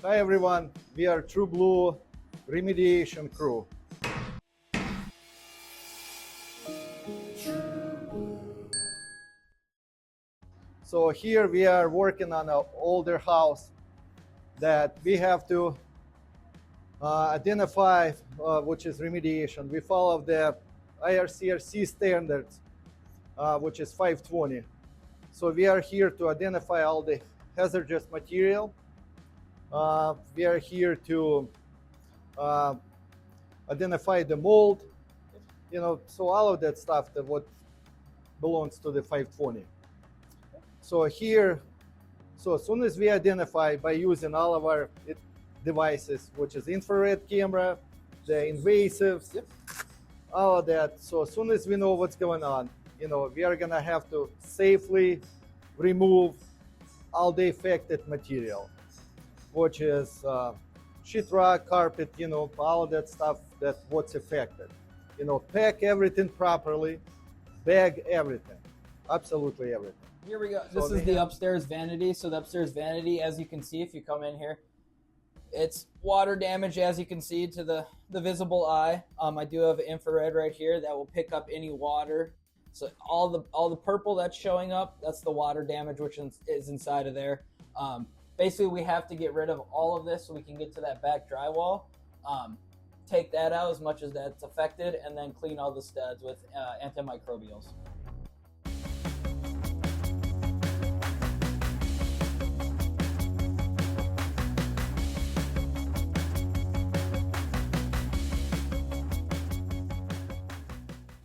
Hi everyone, we are True Blue Remediation crew. So here we are working on an older house that we have to identify, which is remediation. We follow the IRCRC standards, which is 520. So we are here to identify all the hazardous material. We are here to identify the mold, so all of that stuff that what belongs to the 520. So here, so as soon as we identify by using all of our devices, which is infrared camera, the invasives, all of that. So as soon as we know what's going on, we are gonna have to safely remove all the affected material, which is sheetrock, carpet, all of that stuff that what's affected. Pack everything properly, bag everything, absolutely everything. Here we go. This is the upstairs vanity. So the upstairs vanity, as you can see, if you come in here, it's water damage, as you can see, to the visible eye. I do have infrared right here that will pick up any water. So all the purple that's showing up, that's the water damage which is inside of there. Basically, we have to get rid of all of this so we can get to that back drywall. Take that out as much as that's affected, and then clean all the studs with antimicrobials.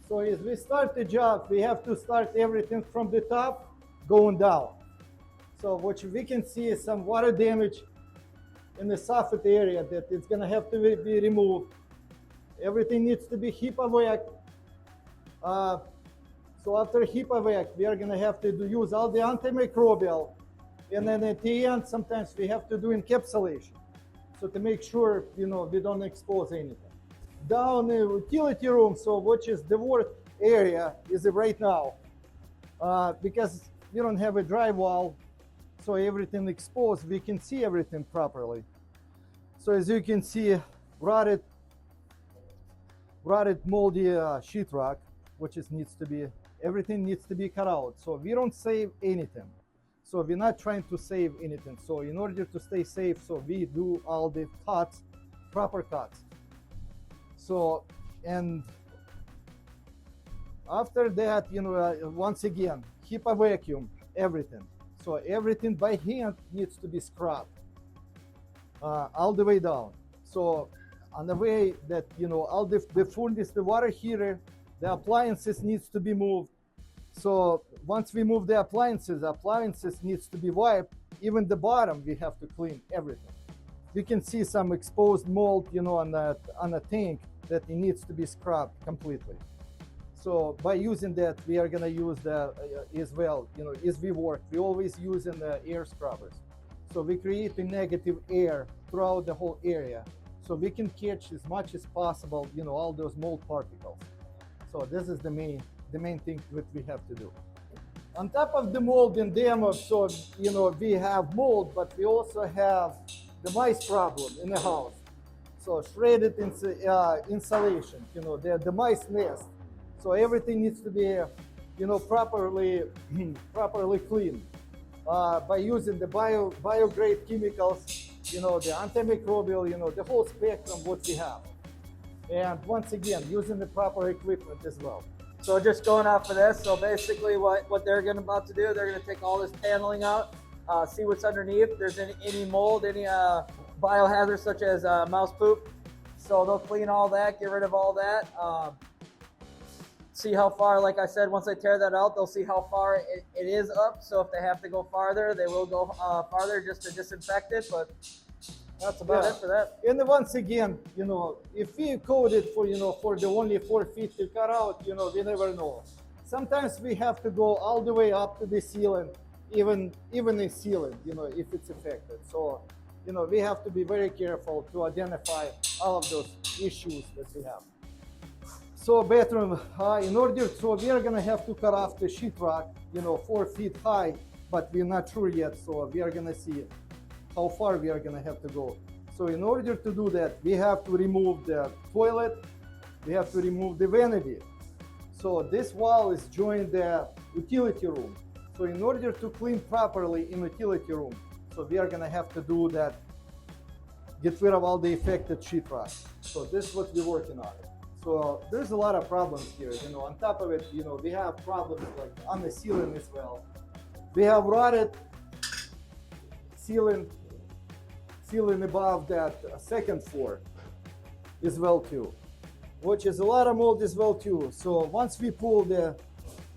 So as we start the job, we have to start everything from the top going down. So what we can see is some water damage in the soffit area that it's gonna have to be removed. Everything needs to be HEPA vac. So after HEPA vac, we are gonna have to use all the antimicrobial, and then at the end, sometimes we have to do encapsulation. So to make sure, we don't expose anything. Down the utility room, so which is the worst area is right now, because we don't have a drywall, so everything exposed, we can see everything properly. So as you can see, rotted moldy sheetrock, which everything needs to be cut out. So we don't save anything. So we're not trying to save anything. So in order to stay safe, so we do all the cuts, proper cuts. So, and after that, once again, HEPA vacuum, everything. So everything by hand needs to be scrubbed all the way down. So on the way that, all the furnace, the water heater, the appliances needs to be moved. So once we move the appliances needs to be wiped. Even the bottom, we have to clean everything. We can see some exposed mold, on the tank that it needs to be scrubbed completely. So by using that, we are gonna use as well, as we work, we always using the air scrubbers. So we create a negative air throughout the whole area, so we can catch as much as possible, all those mold particles. So this is the main thing that we have to do. On top of the mold and damage, so we have mold, but we also have the mice problem in the house. So shredded insulation, the mice nest. So everything needs to be, properly cleaned by using the bio-grade chemicals, the antimicrobial, the whole spectrum what we have. And once again, using the proper equipment as well. So just going off of this, so basically what they're about to do, they're gonna take all this paneling out, see what's underneath. If there's any mold, any biohazards such as mouse poop. So they'll clean all that, get rid of all that. See how far, like I said, once they tear that out, they'll see how far it is up. So if they have to go farther, they will go farther just to disinfect it. But that's about it for that. And once again, if we code it for, for the only 4 feet to cut out, we never know. Sometimes we have to go all the way up to the ceiling, even the ceiling, if it's affected. So, we have to be very careful to identify all of those issues that we have. So bedroom, so we are gonna have to cut off the sheetrock, 4 feet high, but we're not sure yet, so we are gonna see how far we are gonna have to go. So in order to do that, we have to remove the toilet, we have to remove the vanity. So this wall is joined the utility room. So in order to clean properly in utility room, so we are gonna have to do that, get rid of all the affected sheetrock. So this is what we're working on. So there's a lot of problems here. On top of it, we have problems like on the ceiling as well. We have rotted ceiling above that second floor as well too, which is a lot of mold as well too. So once we pull the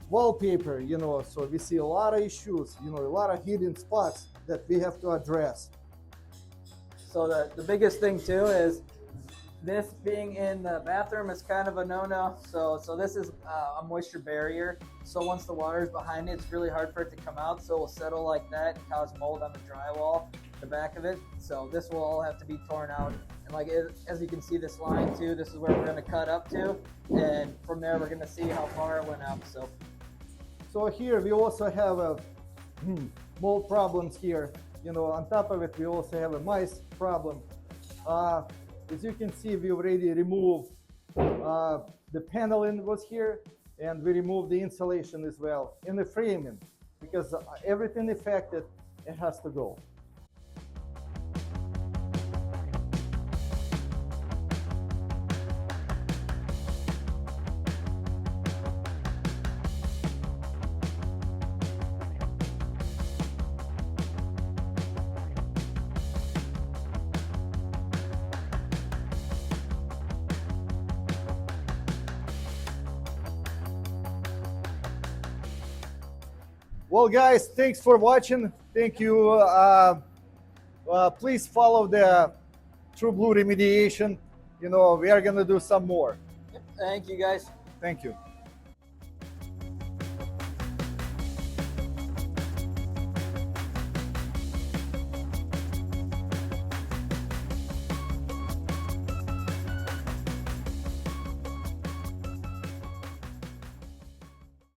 wallpaper, so we see a lot of issues, a lot of hidden spots that we have to address. So the biggest thing too is this being in the bathroom is kind of a no-no. So this is a moisture barrier. So once the water is behind it, it's really hard for it to come out. So it will settle like that and cause mold on the drywall, the back of it. So this will all have to be torn out. And as you can see, this line too, this is where we're going to cut up to. And from there, we're going to see how far it went up. So here we also have mold problems here. On top of it, we also have a mice problem. As you can see, we already removed the paneling was here, and we removed the insulation as well, and the framing, because everything affected, it has to go. Well, guys, thanks for watching. Thank you. Please follow the True Blue Remediation. We are going to do some more. Thank you, guys. Thank you.